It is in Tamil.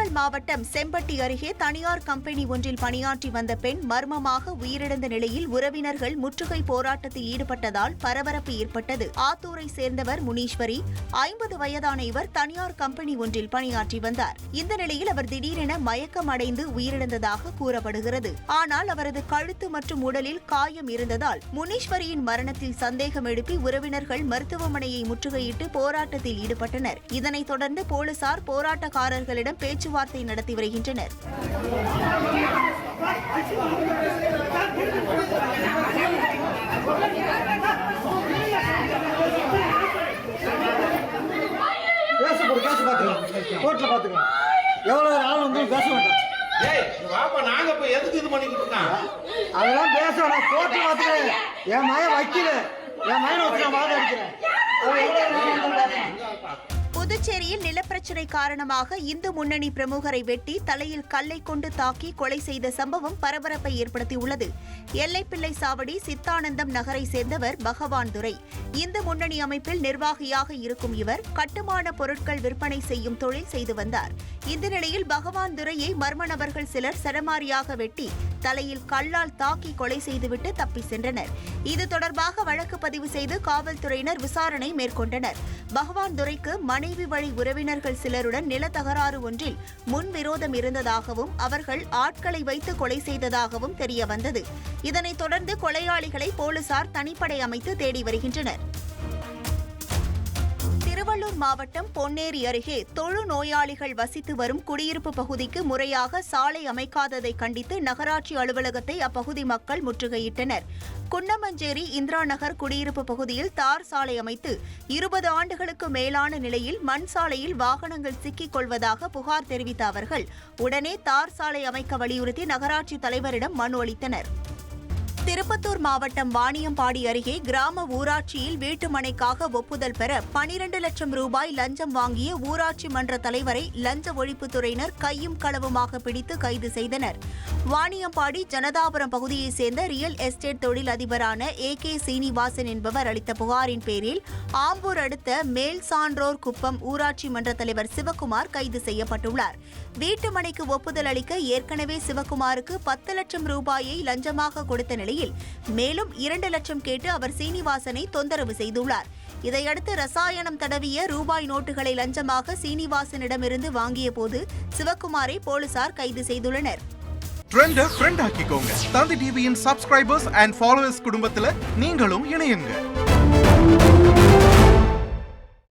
திண்டுக்கல் மாவட்டம் செம்பட்டி அருகே தனியார் கம்பெனி ஒன்றில் பணியாற்றி வந்த பெண் மர்மமாக உயிரிழந்த நிலையில் உறவினர்கள் முற்றுகை போராட்டத்தில் ஈடுபட்டதால் பரபரப்பு ஏற்பட்டது. ஆத்தூரை சேர்ந்தவர் முனீஸ்வரி, 50 வயதான இவர் தனியார் கம்பெனி ஒன்றில் பணியாற்றி வந்தார். இந்த நிலையில் அவர் திடீரென மயக்கம் அடைந்து உயிரிழந்ததாக கூறப்படுகிறது. ஆனால் அவரது கழுத்து மற்றும் உடலில் காயம் இருந்ததால் முனீஸ்வரியின் மரணத்தில் சந்தேகம் எழுப்பி உறவினர்கள் மருத்துவமனையை முற்றுகையிட்டு போராட்டத்தில் ஈடுபட்டனர். இதனைத் தொடர்ந்து போலீசார் போராட்டக்காரர்களிடம் பேச்சுவார்த்தை நடத்தி வருகின்றனர். புதுச்சேரியில் நிலப்பிரச்சினை காரணமாக இந்து முன்னணி பிரமுகரை வெட்டி தலையில் கல்லை கொண்டு தாக்கி கொலை செய்த சம்பவம் பரபரப்பை ஏற்படுத்தியுள்ளது. எல்லைப்பிள்ளை சாவடி சித்தானந்தம் நகரை சேர்ந்தவர் பகவான் துரை. இந்து முன்னணி அமைப்பில் நிர்வாகியாக இருக்கும் இவர் கட்டுமான பொருட்கள் விற்பனை செய்யும் தொழில் செய்து வந்தார். இந்த நிலையில் பகவான் துரையை மர்ம நபர்கள் சிலர் சரமாரியாக வெட்டி தலையில் கல்லால் தாக்கி கொலை செய்துவிட்டு தப்பி சென்றனர். இது தொடர்பாக வழக்கு பதிவு செய்து காவல்துறையினர் விசாரணை மேற்கொண்டனர். பகவான் துரைக்கு மனைவி வழி உறவினர்கள் சிலருடன் நில தகராறு ஒன்றில் முன்விரோதம் இருந்ததாகவும் அவர்கள் ஆட்களை வைத்து கொலை செய்ததாகவும் தெரியவந்தது. இதனைத் தொடர்ந்து கொலையாளிகளை போலீசார் தனிப்படை அமைத்து தேடி வருகின்றனர். திருவள்ளூர் மாவட்டம் பொன்னேரி அருகே தொழு நோயாளிகள் வசித்து வரும் குடியிருப்பு பகுதிக்கு முறையாக சாலை அமைக்காததை கண்டித்து நகராட்சி அலுவலகத்தை அப்பகுதி மக்கள் முற்றுகையிட்டனர். குன்னமஞ்சேரி இந்திரா நகர் குடியிருப்பு பகுதியில் தார் சாலை அமைத்து 20 ஆண்டுகளுக்கு மேலான நிலையில் மண் சாலையில் வாகனங்கள் சிக்கிக் கொள்வதாக புகார் தெரிவித்த அவர்கள் உடனே தார் சாலை அமைக்க வலியுறுத்தி நகராட்சி தலைவரிடம் மனு அளித்தனர். திருப்பத்தூர் மாவட்டம் வாணியம்பாடி அருகே கிராம ஊராட்சியில் வீட்டுமனைக்காக ஒப்புதல் பெற 12 லட்சம் ரூபாய் லஞ்சம் வாங்கிய ஊராட்சி மன்ற தலைவரை லஞ்ச ஒழிப்புத்துறையினர் கையும் களவுமாக பிடித்து கைது செய்தனர். வாணியம்பாடி ஜனதாபுரம் பகுதியைச் சேர்ந்த ரியல் எஸ்டேட் தொழில் அதிபரான AK சீனிவாசன் என்பவர் அளித்த புகாரின் பேரில் ஆம்பூர் அடுத்த மேல் சான்றோர் குப்பம் ஊராட்சி மன்ற தலைவர் சிவக்குமார் கைது செய்யப்பட்டுள்ளார். வீட்டுமனைக்கு ஒப்புதல் அளிக்க ஏற்கனவே சிவக்குமாருக்கு 10 லட்சம் ரூபாயை லஞ்சமாக கொடுத்த நிலையில் மேலும் 2 லட்சம் கேட்டு அவர் சீனிவாசனை தொந்தரவு செய்துள்ளார். இதையடுத்து ரசாயனம் தடவிய ரூபாய் நோட்டுகளை லஞ்சமாக சீனிவாசனிடமிருந்து வாங்கிய போது சிவக்குமாரை போலீசார் கைது செய்துள்ளனர். ட்ரெண்டை ஃப்ரெண்ட் ஆக்கிக்கோங்க. தந்தி டிவியின் சப்ஸ்கிரைபர்ஸ் அண்ட் ஃபாலோவர்ஸ் குடும்பத்தில் நீங்களும் இணையுங்க.